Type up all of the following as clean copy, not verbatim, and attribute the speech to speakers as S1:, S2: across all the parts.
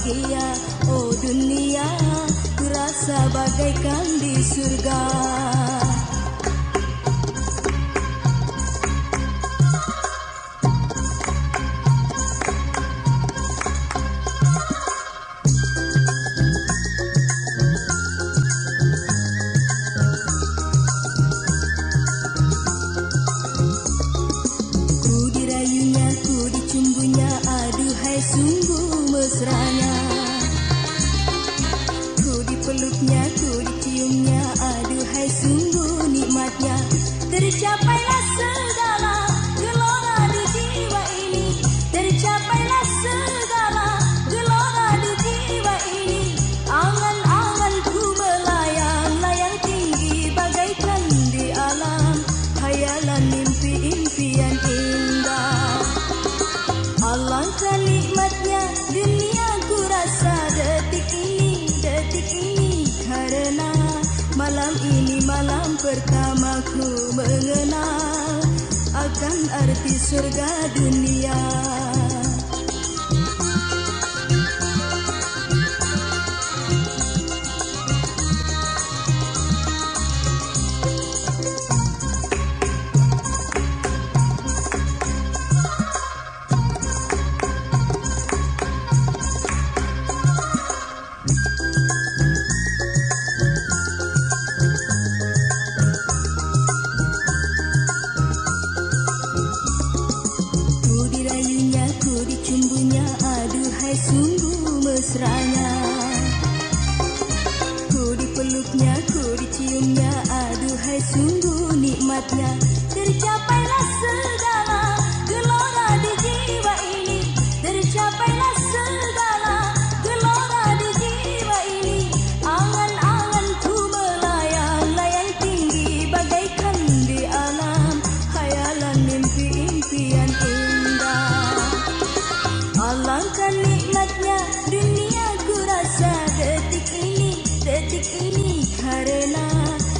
S1: bahagia. Oh dunia, ku rasa bagaikan di surga. Sungguh mesranya, ku dipeluknya, ku diciumnya, aduhai sungguh nikmatnya. Tercapailah segala gelora di jiwa ini, tercapailah segala gelora di jiwa ini. Angan-anganku melayang-layang tinggi bagaikan di alam, hayalan mimpi-impian indah. Alangkah nikmatnya dunia ku rasa detik ini karena malam ini malam pertama ku mengenal akan arti surga dunia. Sungguh mesranya, ku dipeluknya, ku diciumnya, aduhai sungguh nikmatnya. Tercapailah segala gelora di jiwa ini, tercapailah segala gelora di jiwa ini. Angan-anganku melayang-layang tinggi bagaikan di alam, hayalan mimpi-impian indah. Alangkah nikmatnya dunia ku rasa detik ini karena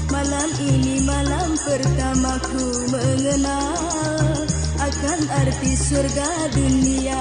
S1: malam ini malam pertama ku mengenal akan arti surga dunia.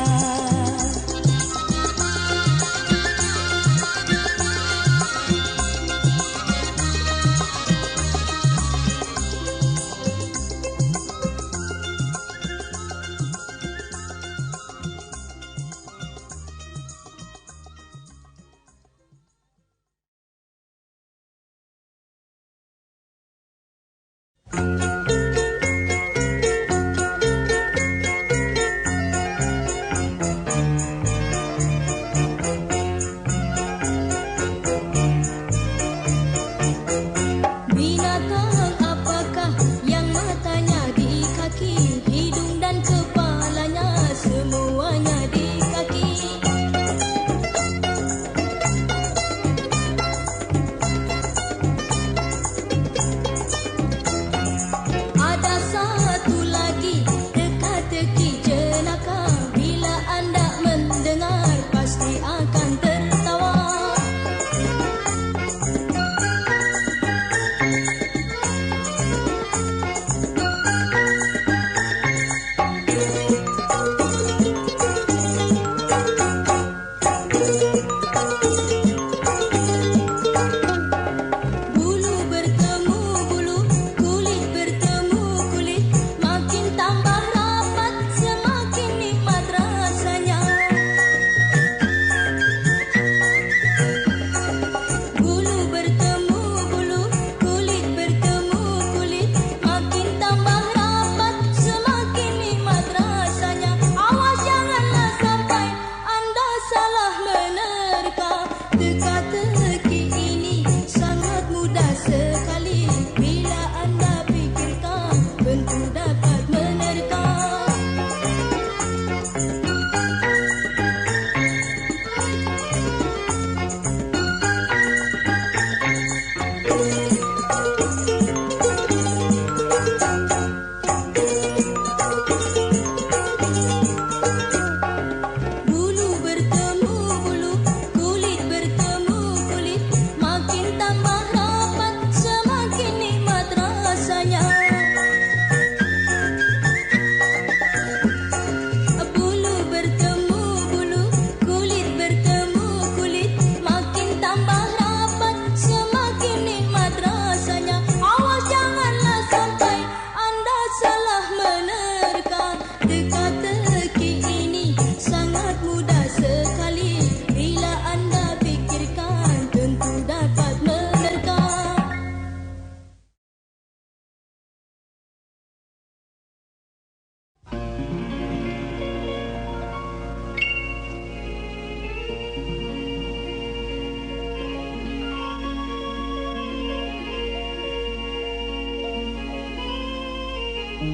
S2: Doaku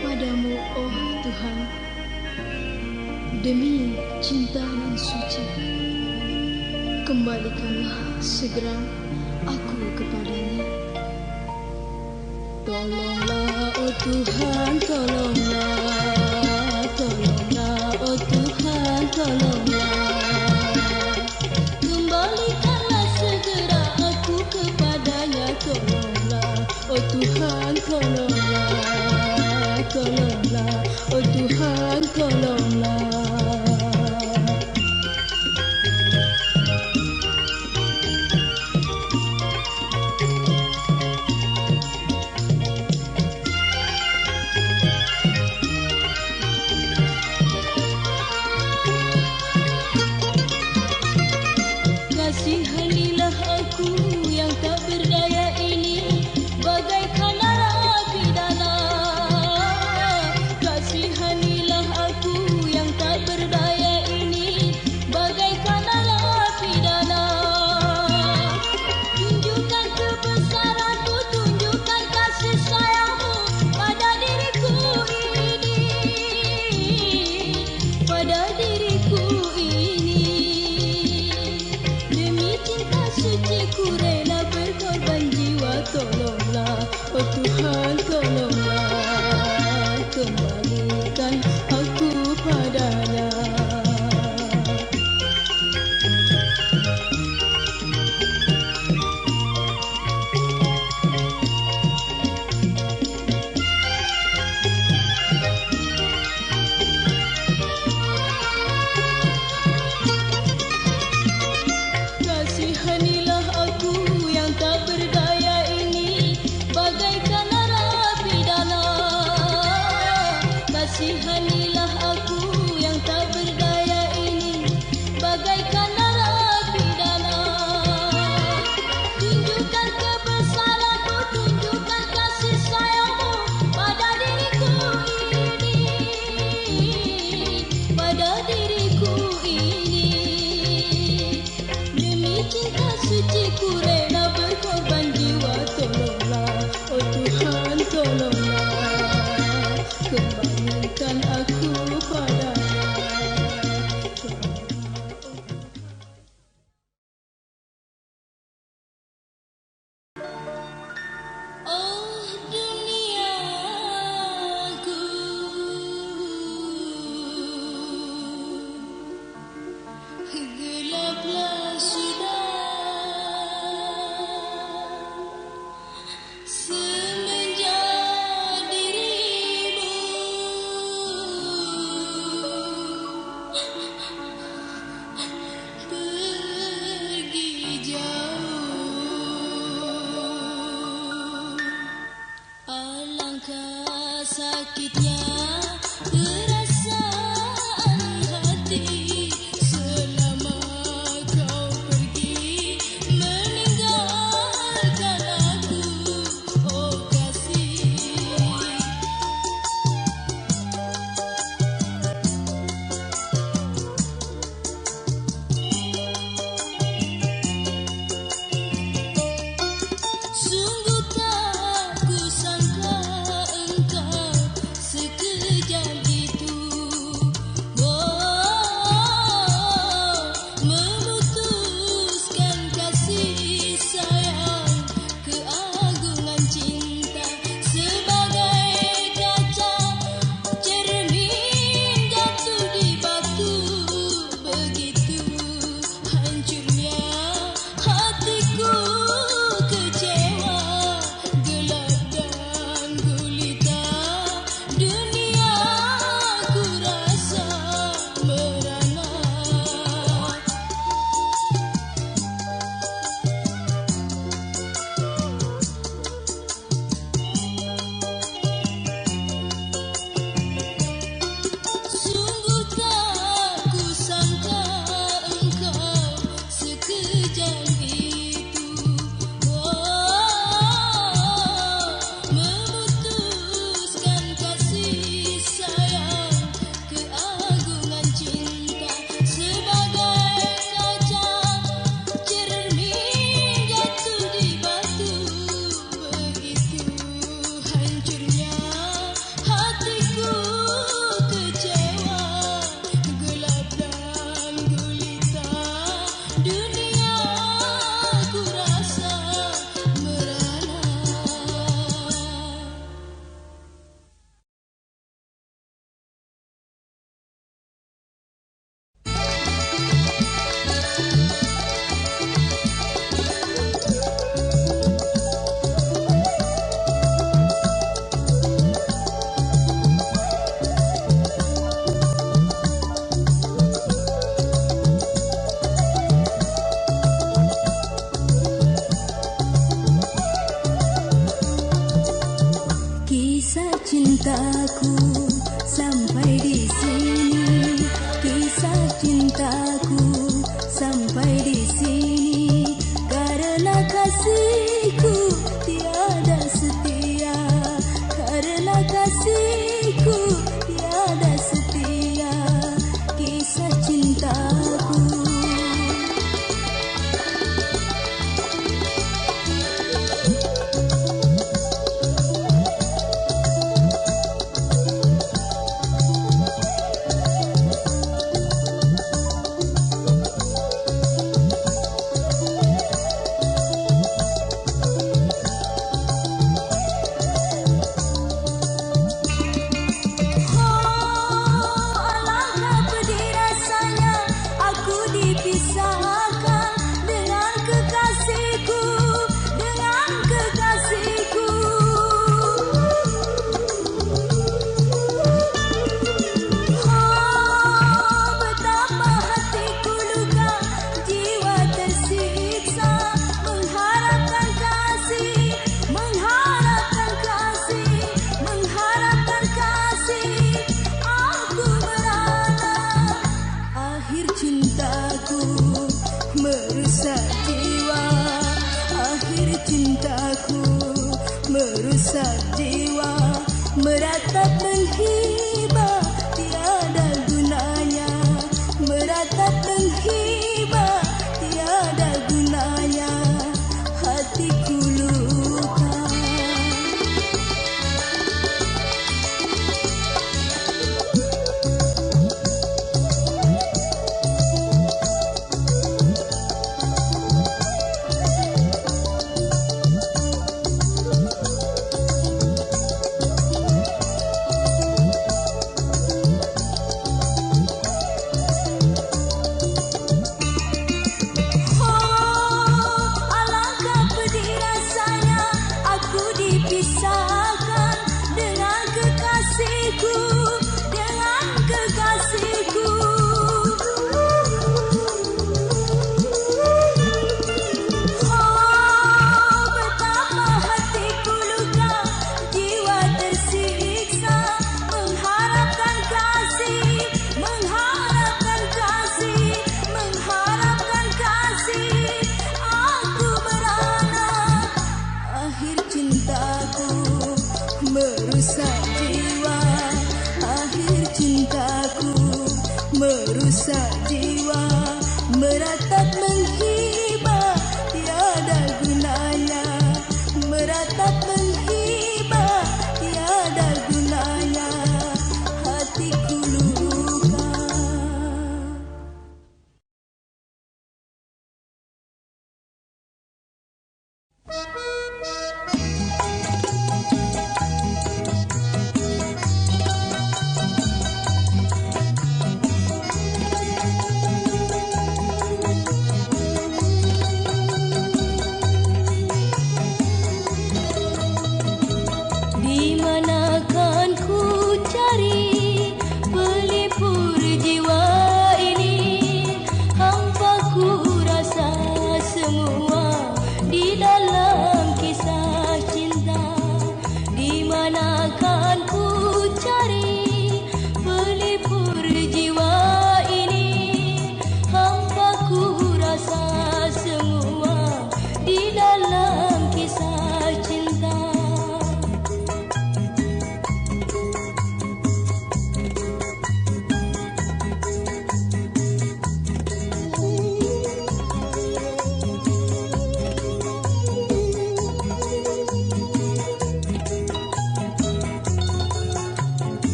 S2: padamu, oh Tuhan, demi cinta nan suci, kembalikanlah segera aku kepadanya.
S1: Tolonglah, oh Tuhan, tolonglah, tolonglah, oh Tuhan, tolonglah. Kembalikanlah segera aku kepadanya, tolonglah, oh Tuhan, tolonglah, tolonglah, oh Tuhan, tolonglah. Kasihanilah aku yang tak berdaya ini, bagaikan narapidana. Kasihanilah aku yang tak berdaya ini, bagaikan narapidana. Tunjukkan kebesaran-Mu, tunjukkan kasih sayang-Mu pada diriku ini, pada diriku ini. Cinta suci ku rela berkorban jiwa, tolonglah, oh Tuhan, tolonglah, kembalikan aku padanya. Kasihanilah aku yang tak berdaya ini, bagaikan narapidana. Kasihanilah aku yang tak berdaya ini, bagaikan narapidana. Tunjukkan kebesaran-Mu, tunjukkan kasih sayang-Mu pada diriku ini, pada diriku ini. Cinta suci ku rela berkorban jiwa, tolonglah, oh Tuhan, tolonglah, kembalikan aku padanya. Oh duniaku, gelaplah sudah semenjak dirimu pergi jauh. Alangkah sakitnya perasaan hati selama kau pergi meninggalkan aku, oh kasih. Sungguh tak ku sangka engkau sekedar meratap menghibah tiada gunanya, meratap menghibah tiada gunanya, hatiku luka. Merusak jiwa, akhir cintaku merusak jiwa, meratap menghibah tiada gunanya, meratap menghibah tiada gunanya, hatiku luka.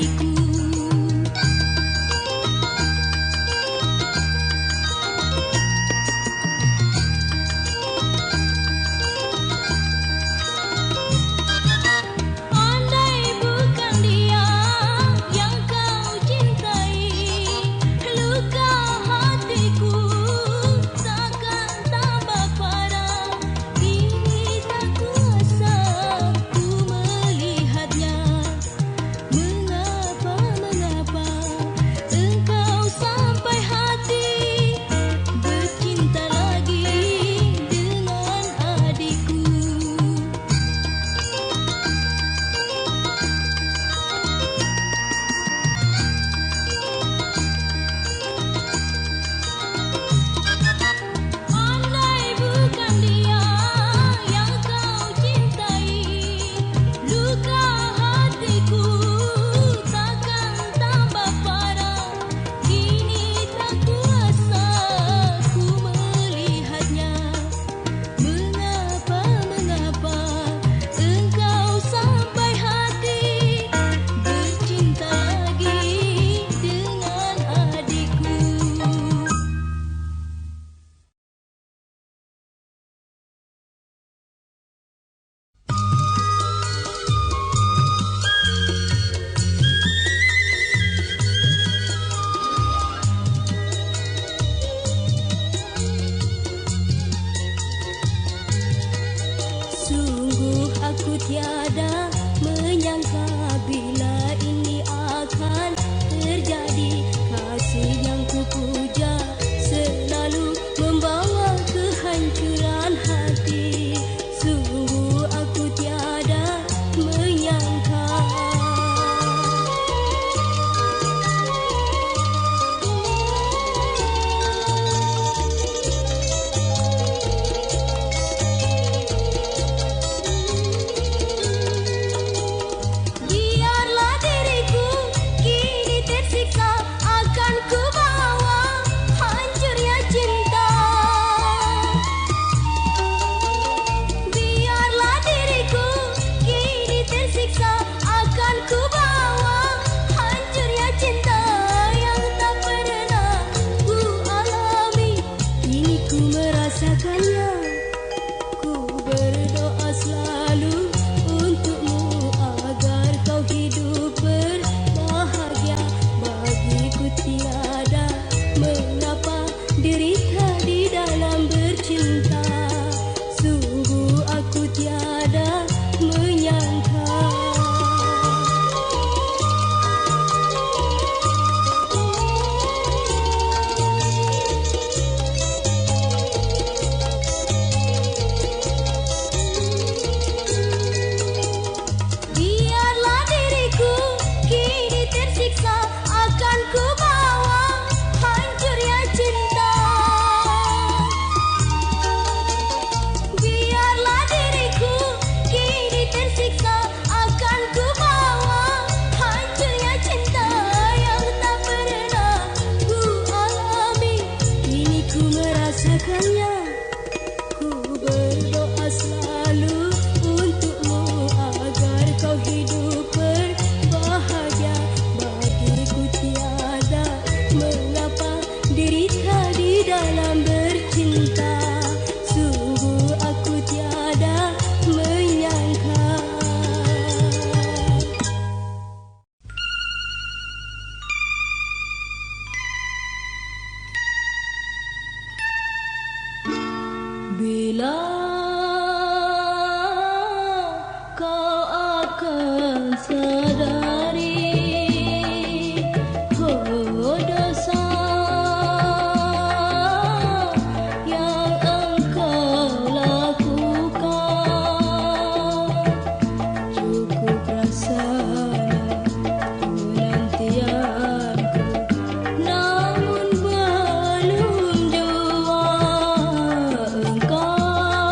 S1: adikku. Andai bukan dia yang kau cintai, luka hatiku takkan tambah parah. Kini tak kuasa ku melihatnya. Mengapa engkau sampai hati bercinta lagi dengan adikku? Andai bukan dia yang kau cintai, luka hatiku takkan tambah parah. Kini tak kuasa ku melihatnya. Mengapa engkau sampai hati bercinta lagi dengan adikku? Sungguh aku tiada menyangka bila ini akan terjadi. Kasih yang kupuja selalu membawa kehancuran hati. Sungguh aku tiada menyangka. Biarlah diriku kini tersiksa, akan ku bawa hancurnya cinta. Biarlah diriku kini tersiksa, akan ku bawa hancurnya cinta yang tak pernah ku alami. Kini ku merasakannya. Ku berdoa selalu untukmu agar kau hidup berbahagia. Bagiku tiada mengapa derita di dalam bercinta. Sungguh aku tiada menyangka. Biarlah diriku kini tersiksa, akan ku bawa hancurnya cinta. Biarlah diriku kini tersiksa, akan ku bawa hancurnya cinta yang tak pernah ku alami. Kini ku merasakannya. Ku berdoa selalu untukmu agar kau hidup berbahagia. Bagiku tiada mengapa derita di dalam bercinta. Sungguh aku tiada menyangka. Bila kau akan sadari, oh dosa yang engkau lakukan. Cukup rasanya penantianku, namun belum jua engkau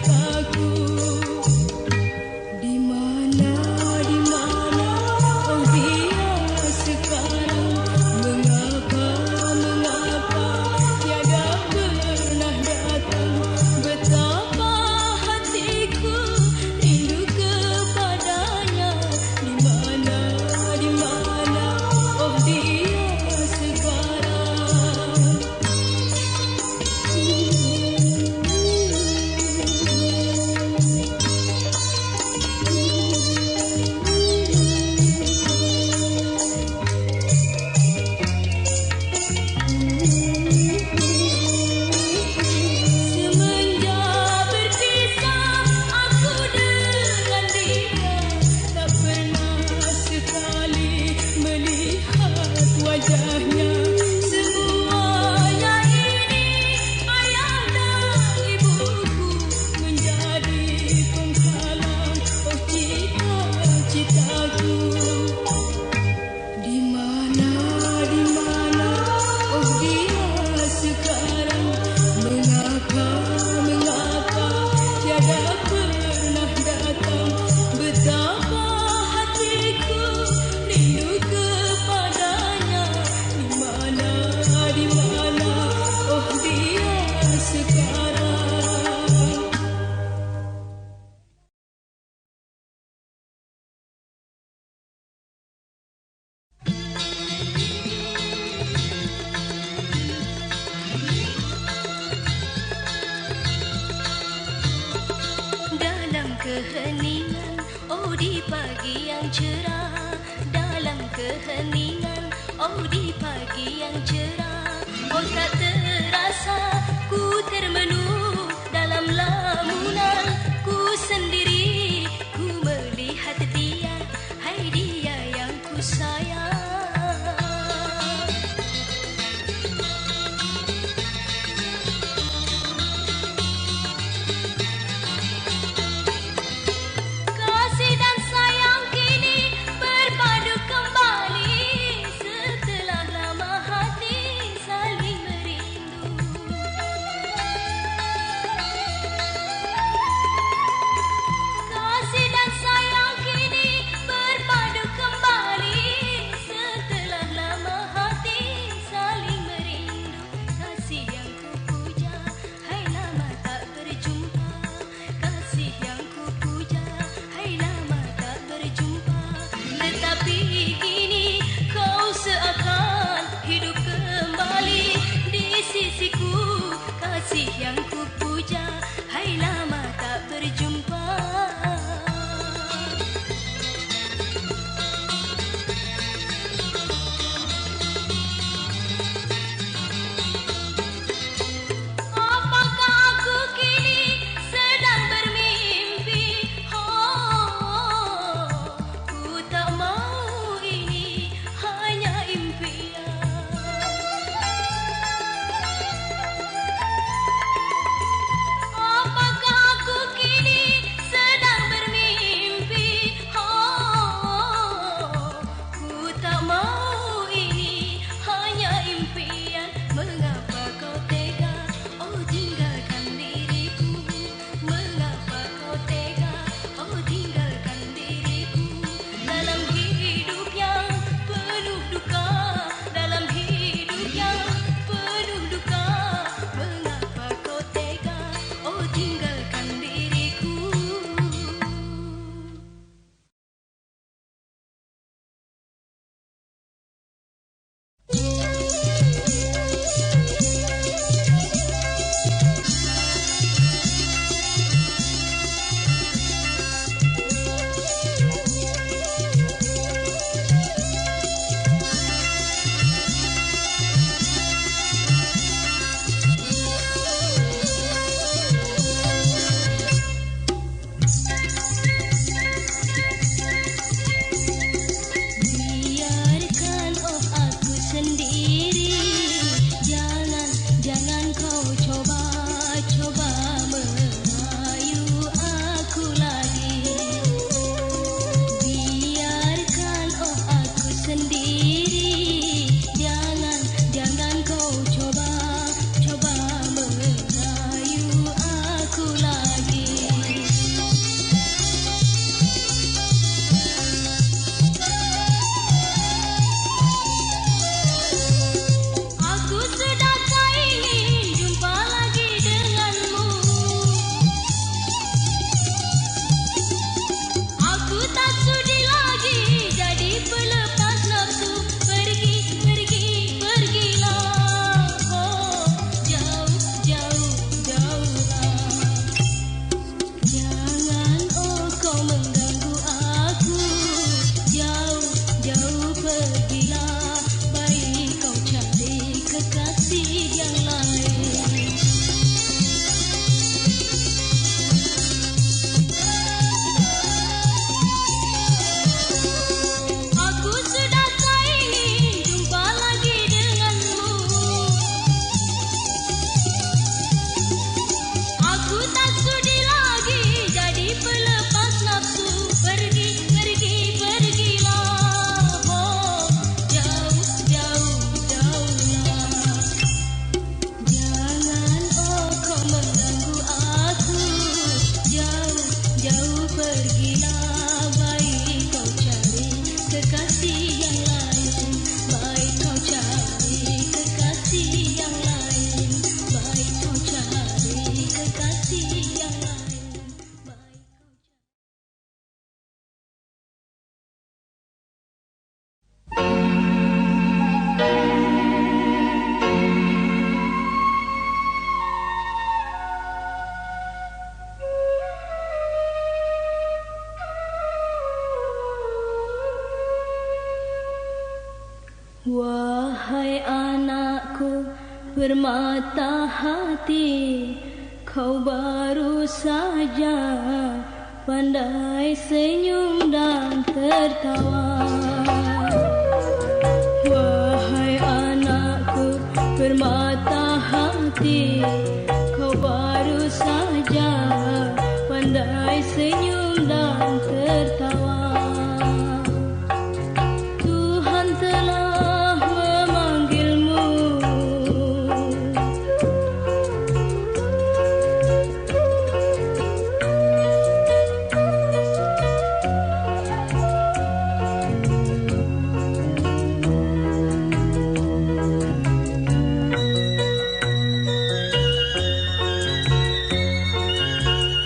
S1: cintaku. Di mana oh dia sekarang? Mengapa tiada pernah datang? Betapa hatiku rindu kepadanya. Di mana oh dia sekarang? Semenjak berpisah aku dengan dia, tak pernah sekali melihat wajahnya. Semuanya ini ayah dan ibuku menjadi penghalang oh cita-citaku. Di mana oh dia sekarang? Mengapa tiada pernah datang? Betapa hatiku rindu kepadanya. Di mana oh dia sekarang? Dalam keheningan, oh di pagi yang cerah. Dalam keheningan, oh di pagi yang cerah. Oh tak terasa ku termenung dalam lamunan ku sendiri. Ku melihat dia, hai dia yang ku sayang. Kasih dan sayang kini berpadu kembali setelah lama hati saling merindu. Permata hati kau baru saja pandai senyum dan tertawa. Wahai anakku permata hati, kau baru saja pandai senyum dan tertawa. Tuhan telah memanggilmu,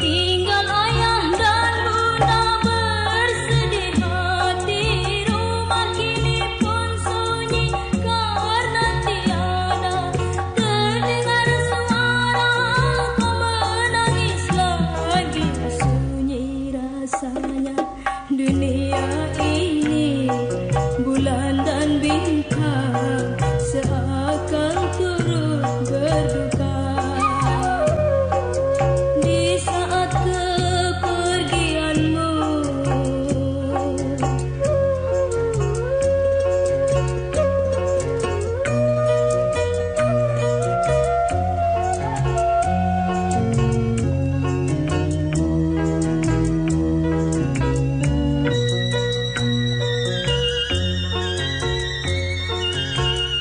S1: tinggal ayah dan bunda bersedih hati. Rumah kini pun sunyi karena tiada terdengar suara kau menangis lagi. Sunyi rasanya dunia ini, bulan dan bintang seakan turut berduka. Di saat kepergianmu,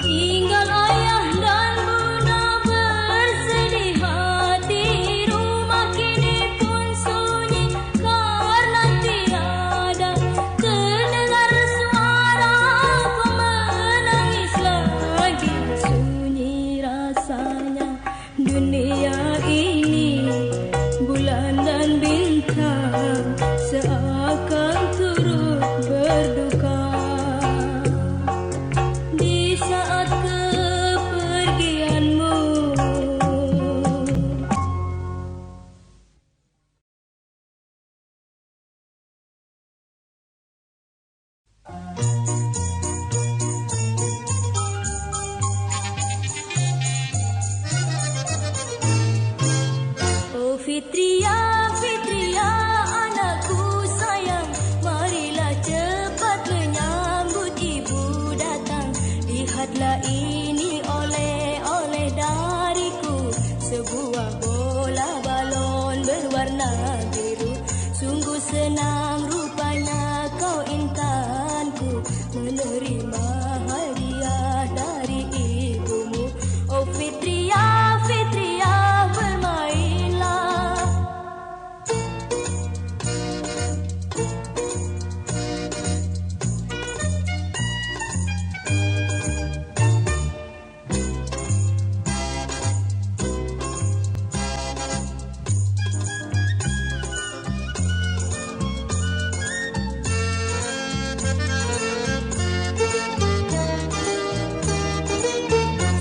S1: tinggal ayah dan bunda bersedih hati. Rumah kini pun sunyi karena tiada terdengar suara kau menangis lagi. Sunyi rasanya dunia ini, bulan dan bintang seakan turut berduka. Di saat kepergianmu, oh Fitria, Fitria anakku sayang, marilah cepat menyambut ibu datang. Lihatlah ini oleh-oleh dariku, sebuah bola balon berwarna biru. Sungguh senang rupanya kau intanku menerima hadiah dari ibumu. Oh Fitria, Fitria bermainlah.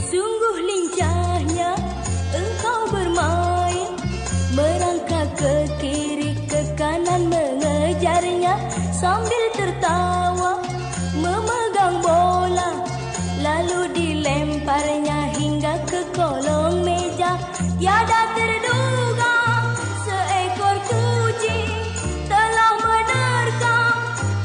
S1: Sungguh lincahnya engkau bermain, merangkak ke kiri ke kanan mengejarnya sambil tertawa memegang bola, lalu dilemparnya hingga ke kolong meja. Tiada terduga seekor kucing telah menerkam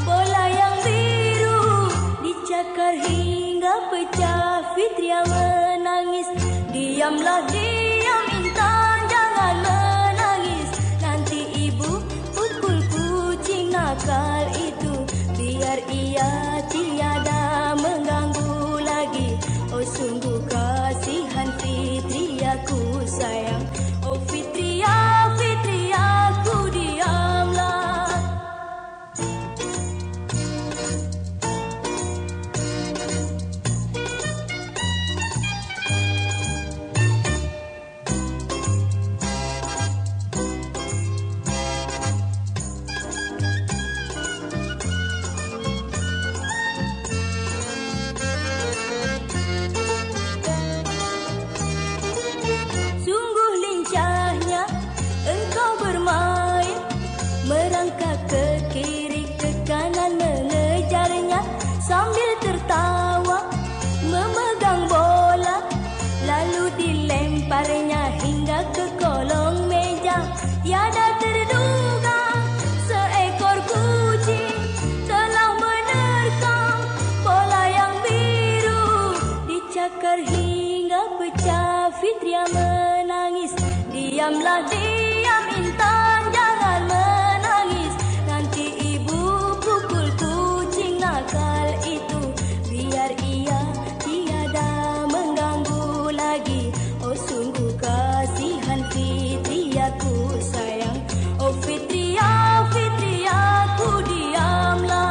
S1: bola yang biru, dicakar hingga pecah. Fitria menangis, diamlah diam intan, jangan menangis. Nanti ibu pukul kucing nakal itu, biar ia tiada mengganggu lagi. Oh sungguh kasihan Fitria ku sayang. Oh Fitria, Fitria ku diamlah. Sungguh Diamlah diam intan, jangan menangis. Nanti ibu pukul kucing nakal itu. Biar ia tiada mengganggu lagi. Oh sungguh kasihan Fitri aku sayang. Oh Fitri aku diamlah.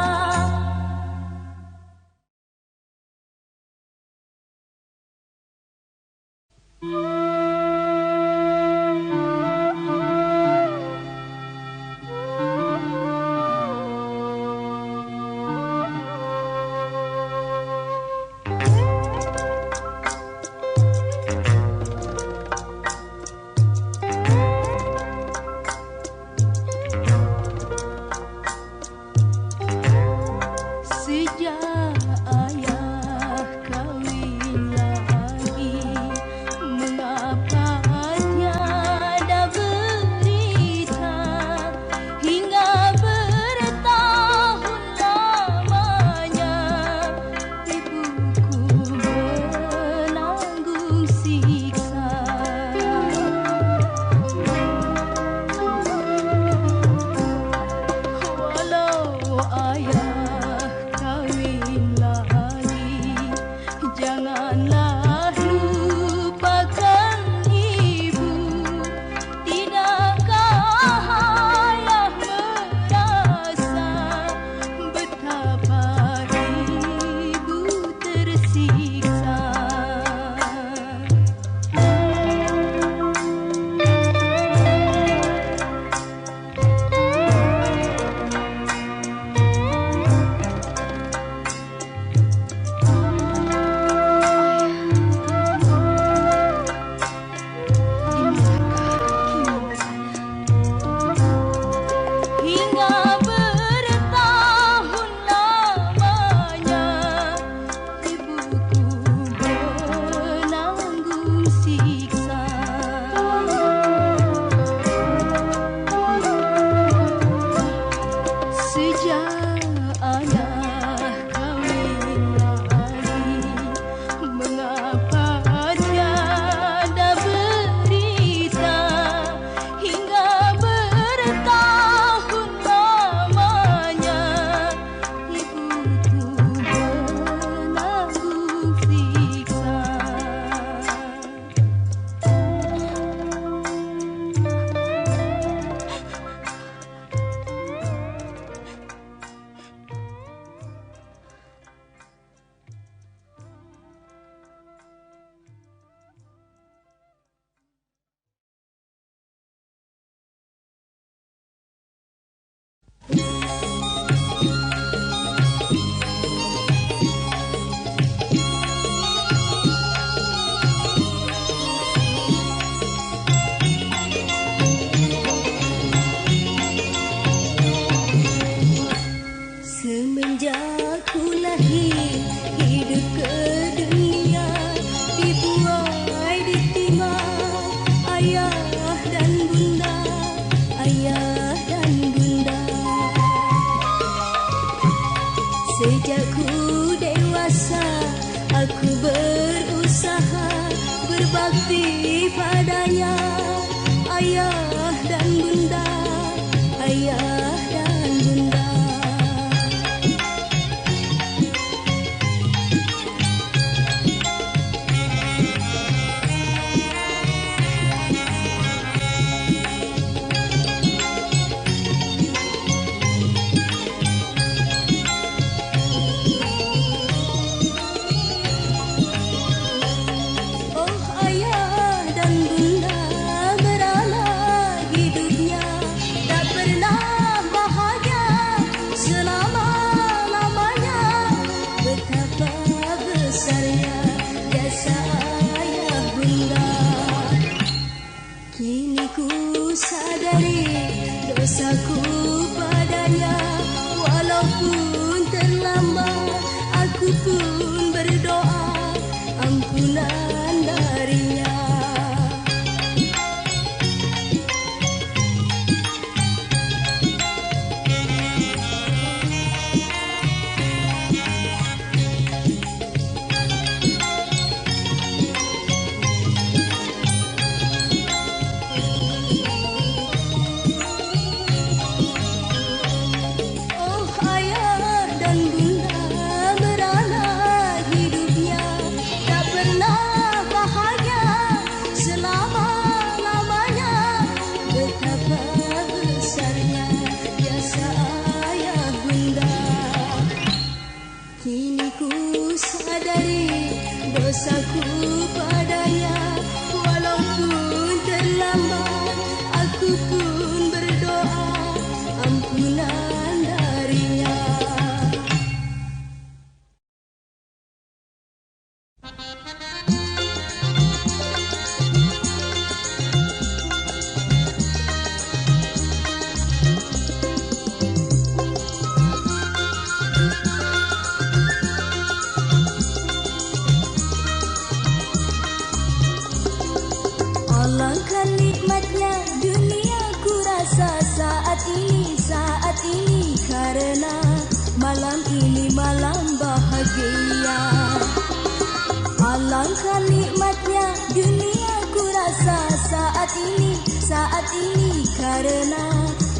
S1: saat ini karena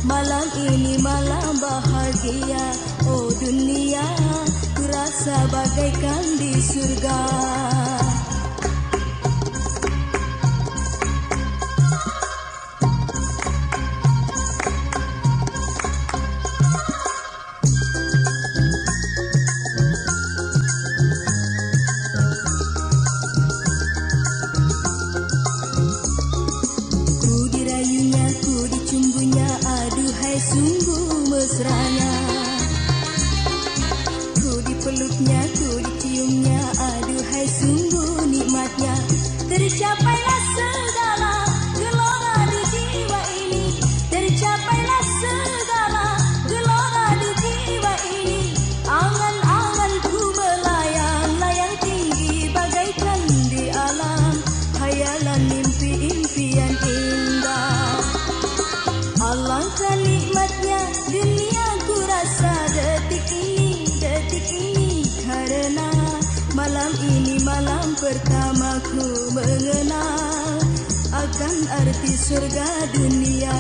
S1: malam ini malam bahagia. Oh dunia, ku rasa bagaikan di surga. Sungguh mesranya, ku dipeluknya, ku diciumnya, aduhai sungguh nikmatnya. Tercapailah segala gelora di jiwa ini, tercapailah segala gelora di jiwa ini. Angan-anganku melayang-layang tinggi bagaikan di alam, hayalan mimpi-impian indah. Alangkah nikmatnya dunia ku rasa detik ini karena malam ini malam pertamaku mengenal akan arti surga dunia.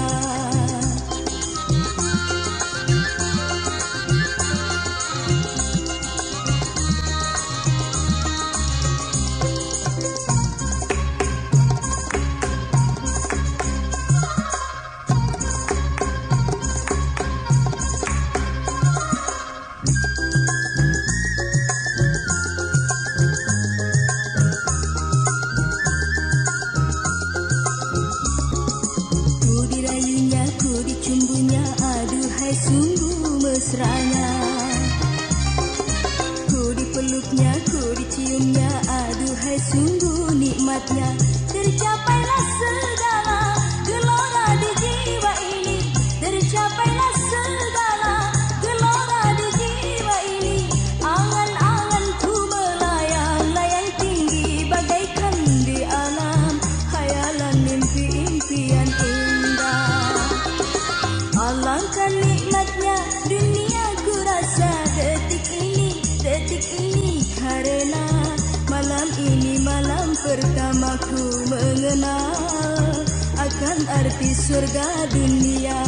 S1: Sungguh mesranya, ku dipeluknya, ku diciumnya, aduhai sungguh nikmatnya. Tercapailah segala gelora di jiwa ini, tercapailah segala gelora di jiwa ini. Angan-anganku melayang-layang tinggi bagaikan di alam, hayalan mimpi-impian indah. Alangkah nikmatnya dunia ku rasa detik ini karena malam ini malam pertamaku mengenal akan arti surga dunia.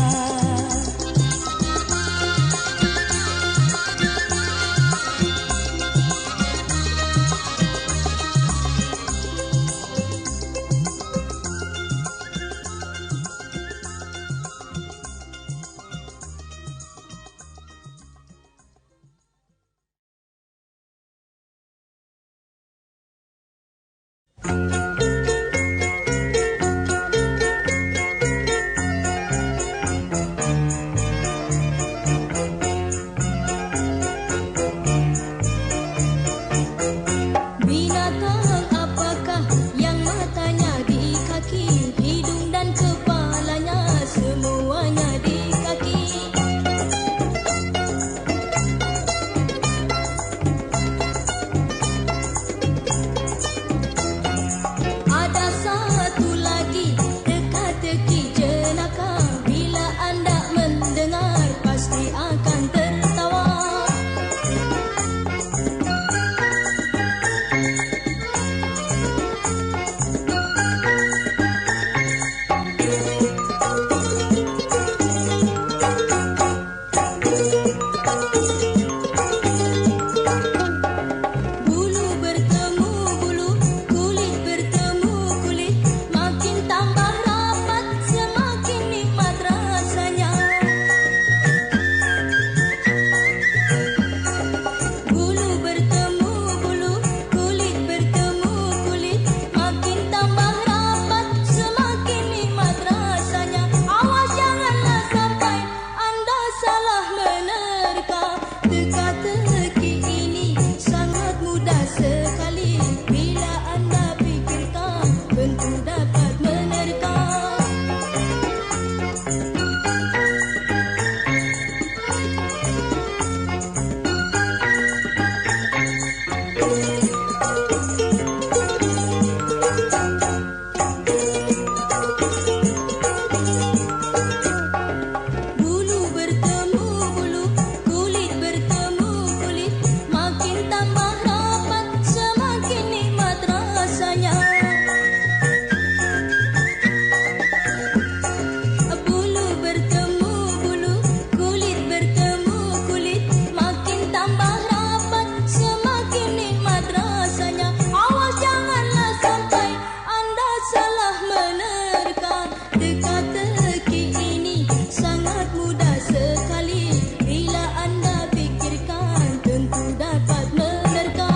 S1: Teka-teki ini sangat mudah sekali. Bila anda pikirkan tentu dapat menerka.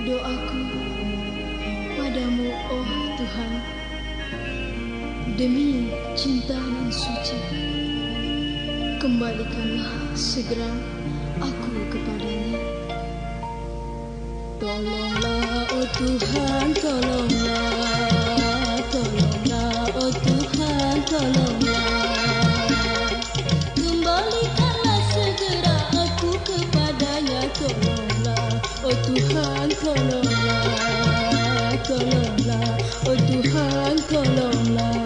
S2: Doaku padamu, oh Tuhan, demi cinta nan suci, kembalikanlah segera aku kepadanya.
S1: Tolonglah, oh Tuhan, tolonglah. Tolonglah, oh Tuhan, tolonglah. Kembalikanlah segera aku kepadanya. Tolonglah, oh Tuhan, tolonglah. Tolonglah, oh Tuhan, tolonglah.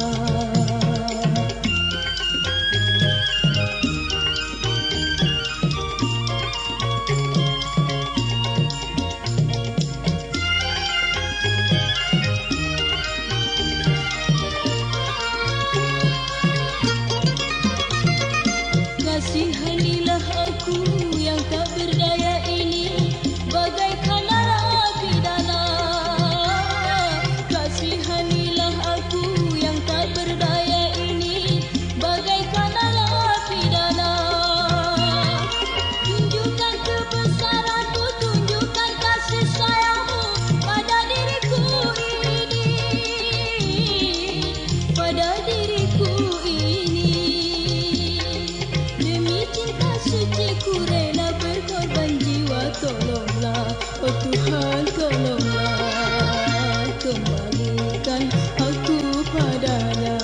S1: Kasihanilah aku yang tak berdaya ini, bagaikan narapidana. Kasihanilah aku yang tak berdaya ini, bagaikan narapidana. Tunjukkan kebesaranmu, tunjukkan kasih sayangmu pada diriku ini, pada diriku ini. Suci ku rela berkorban jiwa. Tolonglah, oh Tuhan, tolonglah. Kembalikan aku padanya.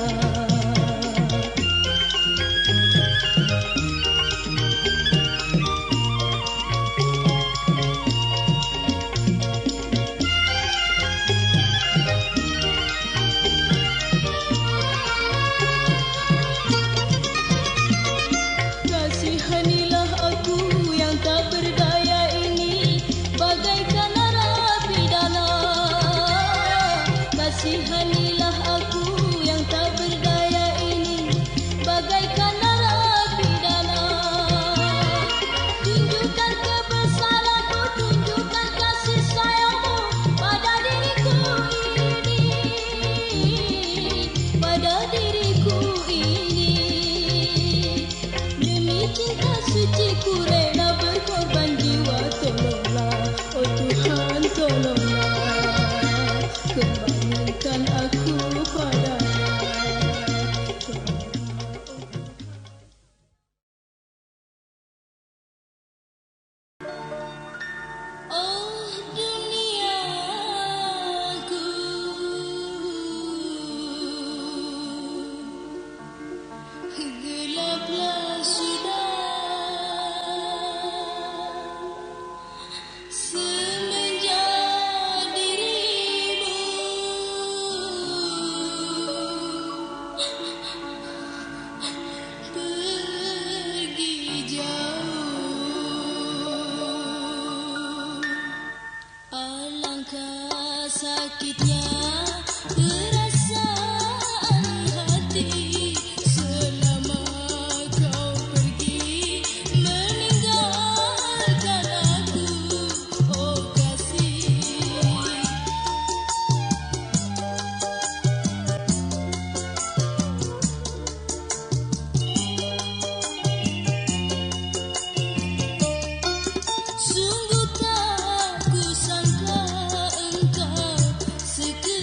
S1: Kasihanilah aku yang tak berdaya ini, bagaikan narapidana. Kasihanilah aku yang tak berdaya ini, bagaikan narapidana. Tunjukkan kebesaranmu, tunjukkan kasih sayangmu pada diriku ini, pada diriku ini. Demi cinta suci ku rela berkorban jiwa. Tolonglah, oh Tuhan, tolonglah. Kembalikan aku padanya. Oh duniaku, gelaplah sudah semenjak dirimu pergi jauh. Alangkah sakitnya perasaan hati selama kau pergi meninggalkan aku, oh kasih. Sungguh tak ku sangka engkau sekedar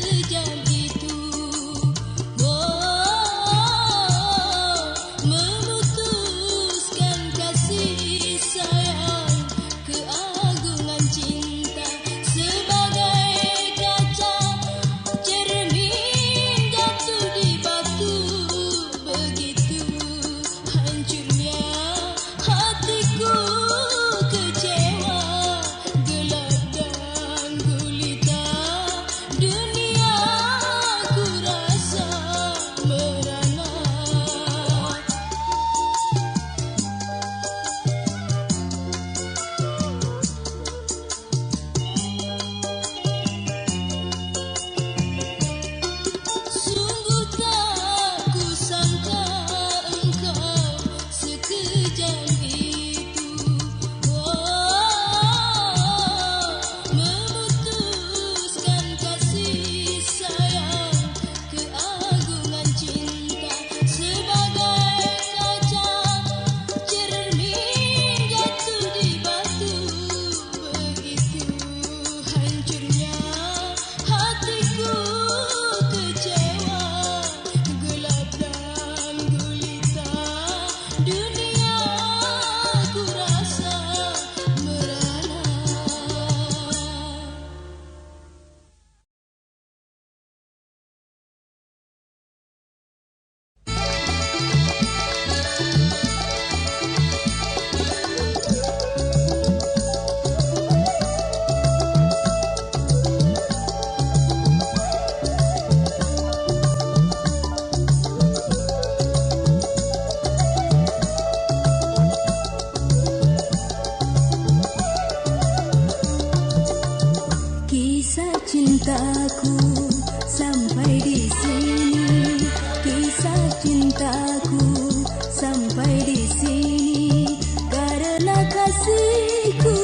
S1: cintaku sampai di sini, kisah cintaku sampai di sini, karena kasihku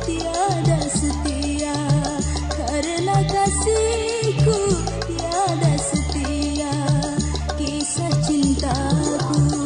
S1: tiada setia, karena kasihku tiada setia, kisah cintaku.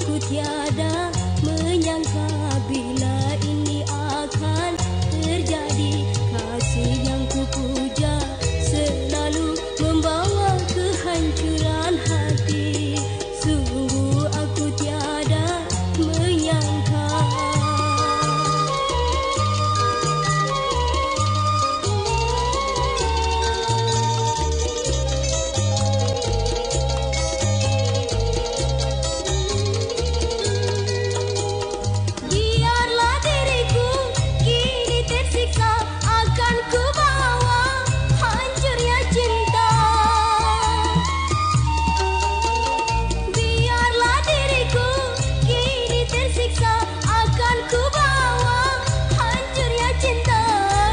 S1: aku tiada menyangka bila ini akan terjadi. Kasih yang kupuja selalu membawa kehancuran hati. Sungguh aku tiada menyangka. Biarlah diriku kini tersiksa, akan ku bawa hancurnya cinta. Biarlah diriku kini tersiksa, akan ku bawa hancurnya cinta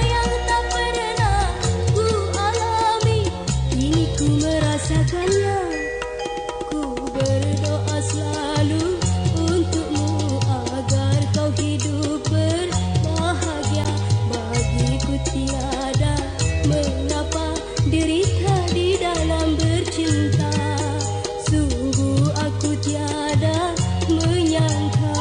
S1: yang tak pernah ku alami. Kini ku merasakannya. Ku berdoa selalu untukmu agar kau hidup berbahagia. Bagiku tiada mengapa derita di dalam bercinta. Sungguh aku tiada menyangka.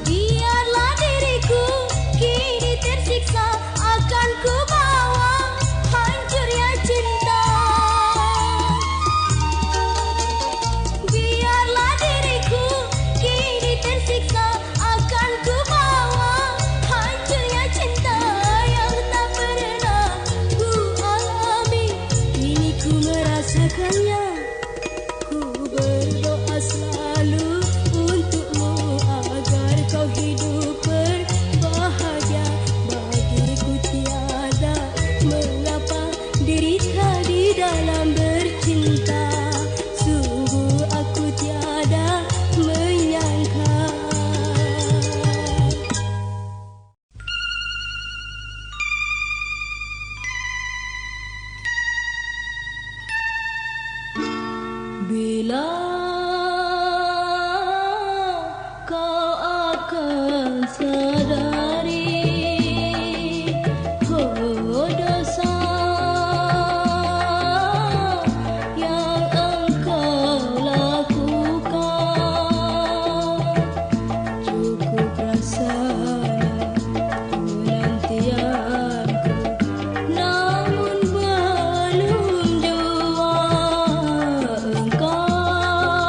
S1: Biarlah diriku kini tersiksa, akan ku bawa hancurnya cinta. Biarlah diriku kini tersiksa, akan ku bawa hancurnya cinta yang tak pernah ku alami. Kini ku merasakannya. Ku berdoa selalu untukmu agar kau hidup berbahagia. Bagiku tiada mengapa derita di dalam bercinta. Sungguh aku tiada menyangka. Bila kau akan sadari, oh dosa yang engkau lakukan. Cukup rasanya penantianku, namun belum jua engkau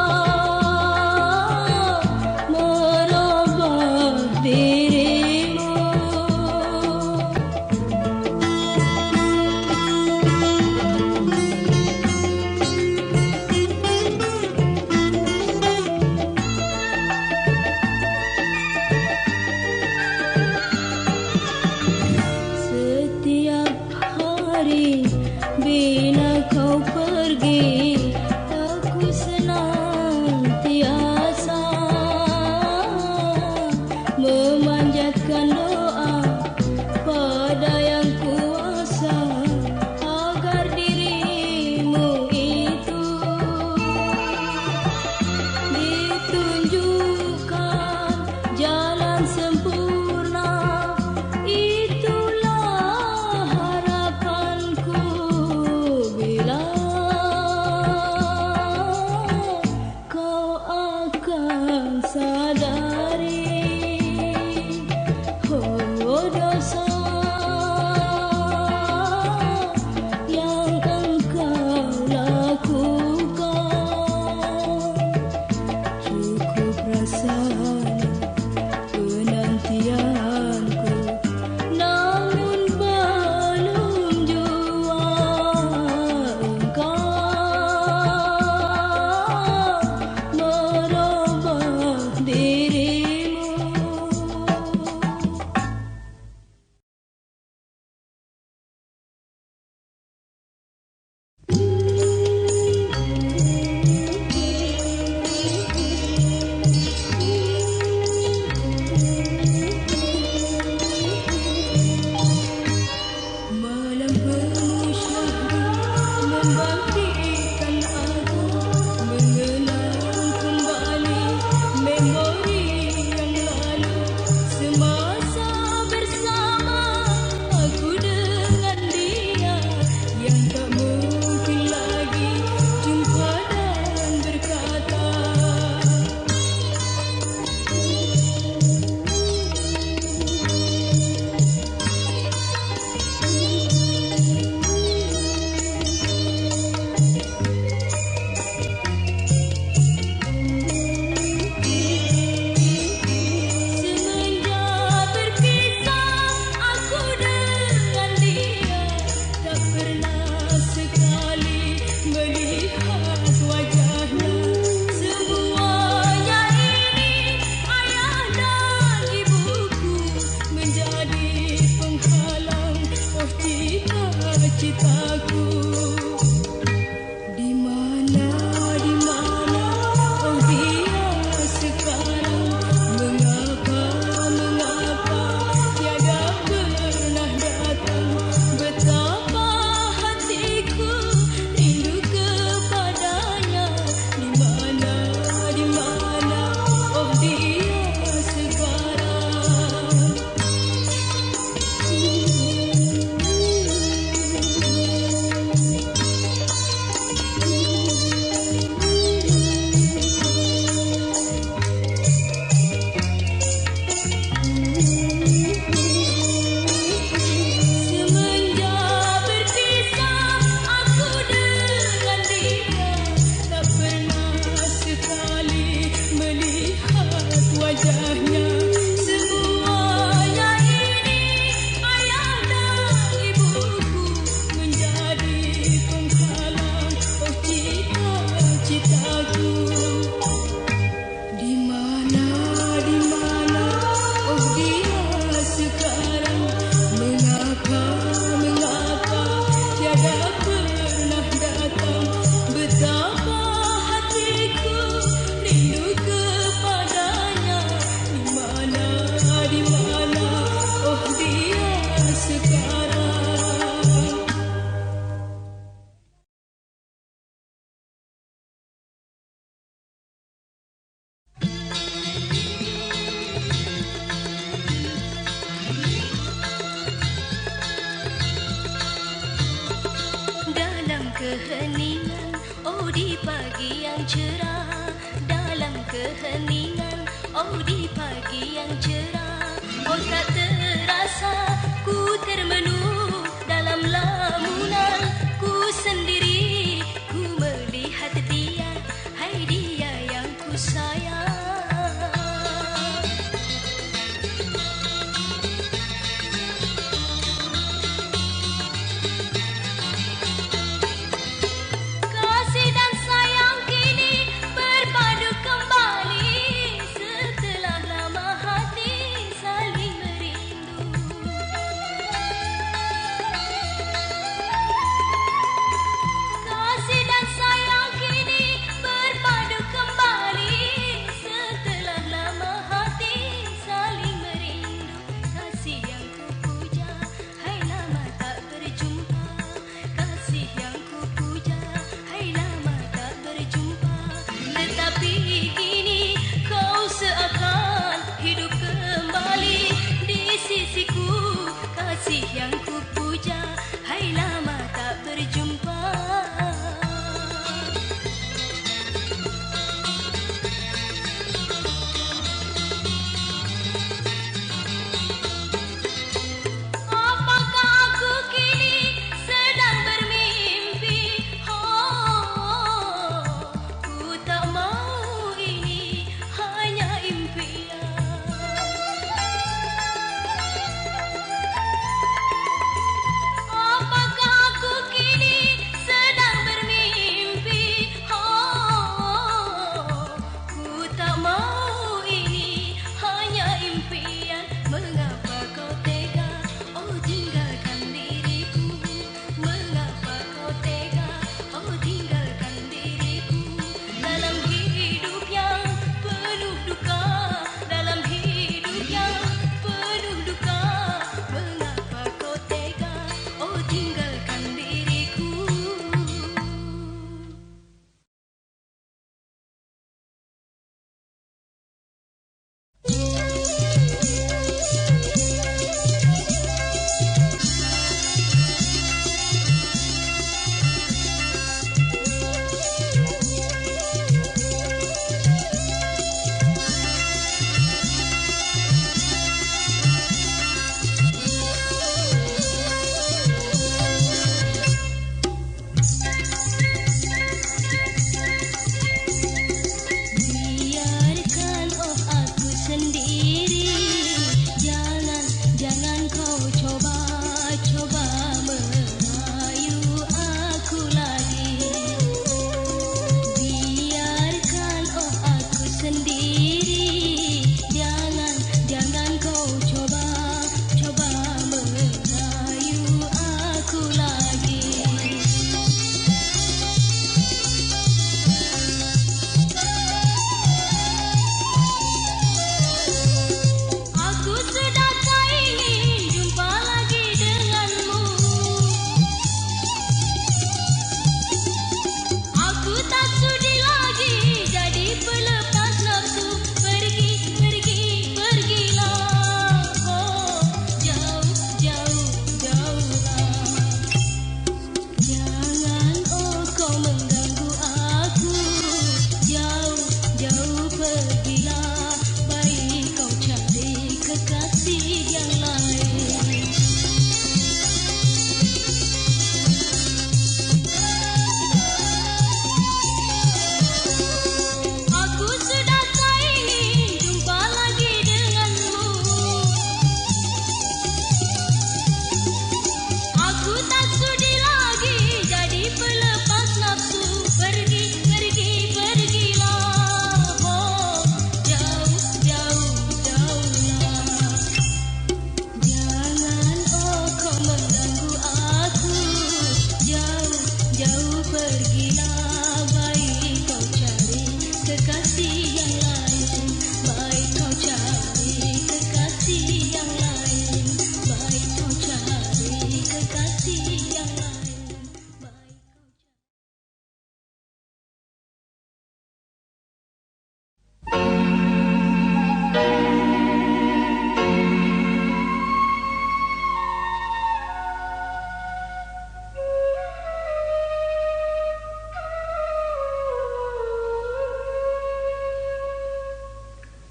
S1: pagi yang cerah, dalam keheningan, oh di pagi yang cerah, oh tak terasa ku termenung dalam lamunan ku sendiri, ku melihat dia, hai dia yang ku sayang.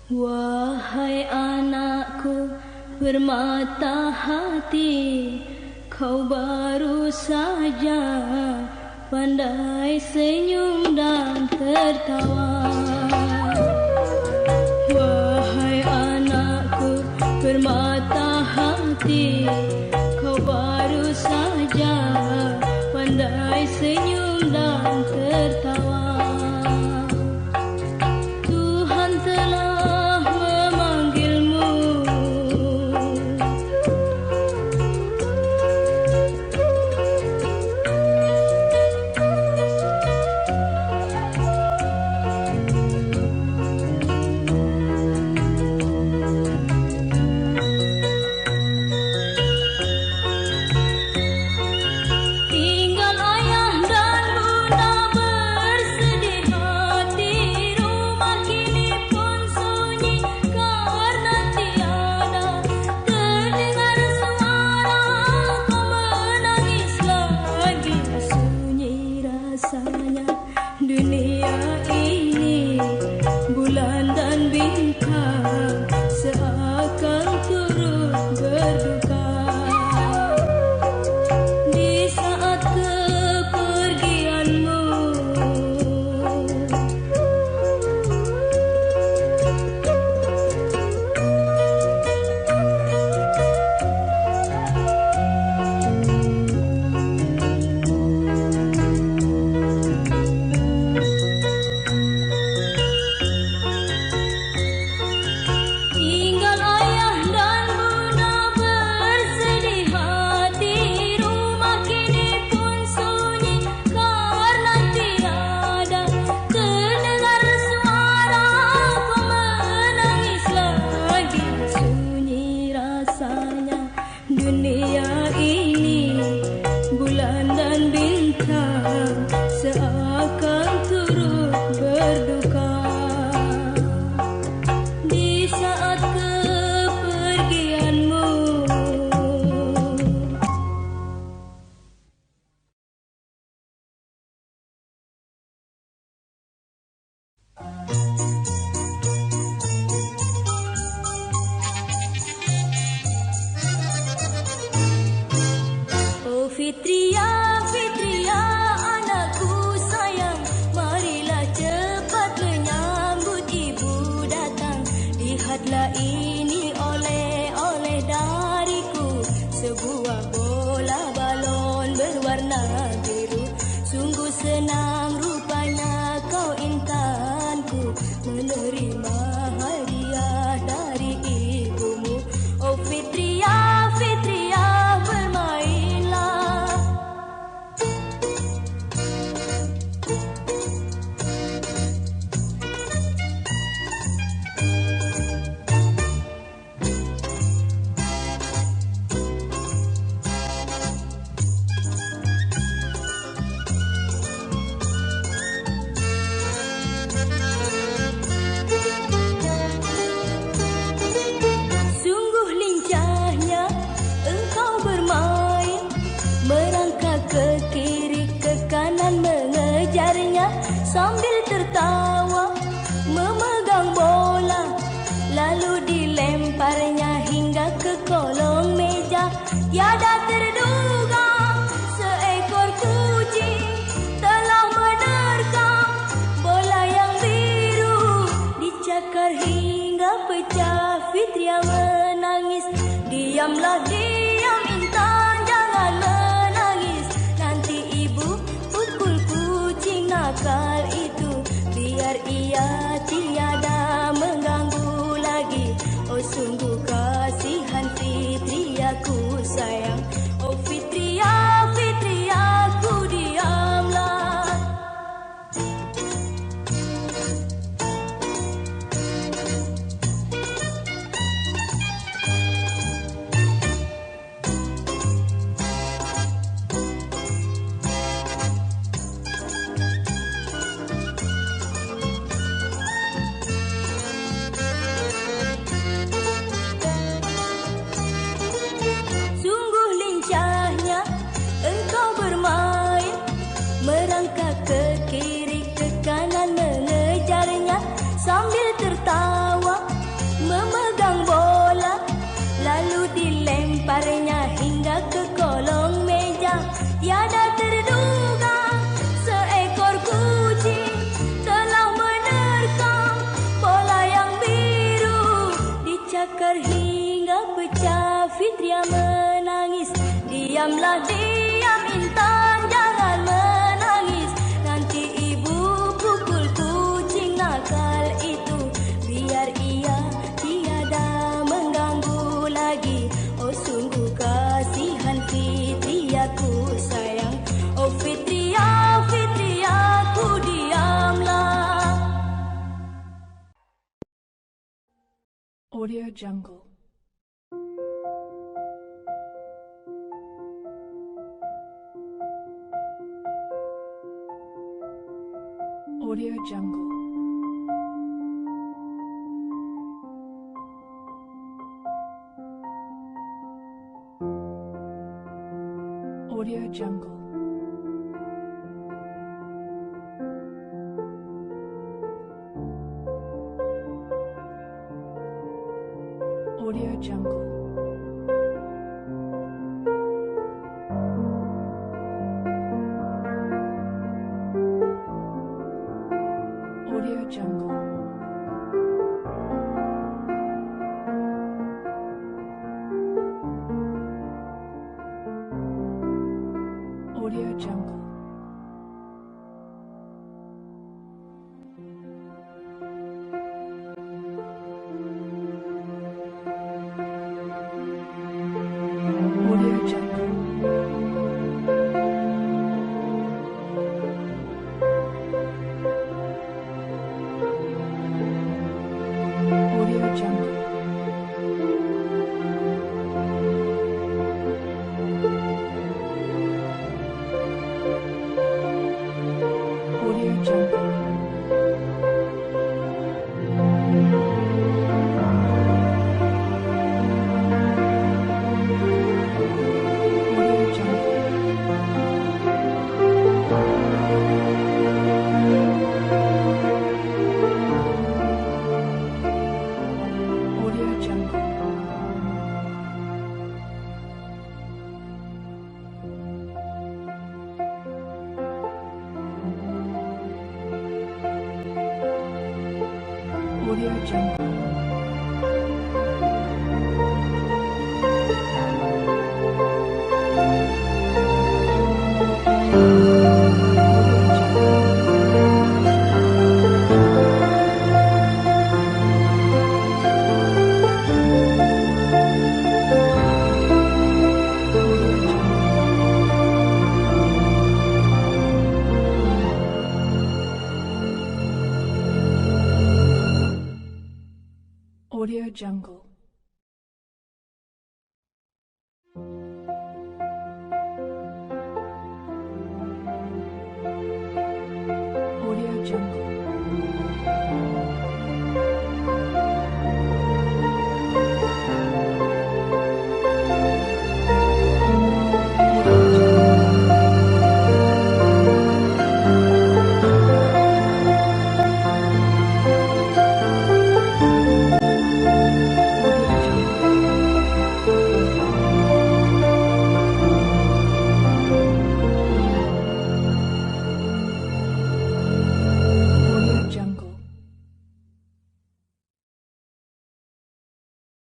S1: Wahai anakku bermata hati, kau baru saja pandai senyum dan tertawa. Wahai anakku bermata hati, kau baru saja pandai senyum dan tertawa. Tuhan telah memanggilmu, tinggal ayah dan bunda bersedih hati. Rumah kini pun sunyi karena tiada terdengar suara kau menangis lagi. Sunyi rasanya dunia ini, bulan dan bintang seakan turut berduka. Di saat kepergianmu, tinggal ayah dan bunda bersedih hati. Rumah kini pun sunyi karena tiada terdengar suara kau menangis lagi. Sunyi rasanya dunia ini, bulan dan bintang seakan turut berduka. Di saat kepergianmu, oh Fitria, Fitria, anakku sayang, marilah cepat menyambut ibu datang. Lihatlah ini oleh-oleh dariku, sebuah bola balon berwarna biru. Sungguh senang rupanya kau intanku menerima hadiah dari ibumu. Oh Fitria, Fitria, bermainlah. Sungguh lincahnya engkau bermain, merangkak ke kiri ke kanan mengejarnya sambil tertawa memegang bola, lalu dilemparnya hingga ke kolong meja. Tiada terduga seekor kucing telah menerkam bola yang biru, dicakar hingga pecah. Fitria menangis, diamlah diam intan, jangan menangis. Nanti ibu pukul kucing nakal itu, biar ia tiada mengganggu lagi. Oh sungguh kasihan Fitria ku sayang. Oh Fitria, Fitria, ku diamlah. Sungguh Diamlah diam intan, jangan menangis. Nanti ibu pukul kucing nakal itu. Biar ia tiada mengganggu lagi. Oh sungguh kasihan Fitri aku sayang. Oh Fitri, Fitri aku diamlah.
S3: Audio Jungle. Audio Jungle. Audio Jungle. Audio Jungle. Audio Jungle. Audio Jungle. Audio Jungle. Audio Jungle. Audio Jungle. Audio Jungle. Audio Jungle. Audio Jungle. Audio Jungle.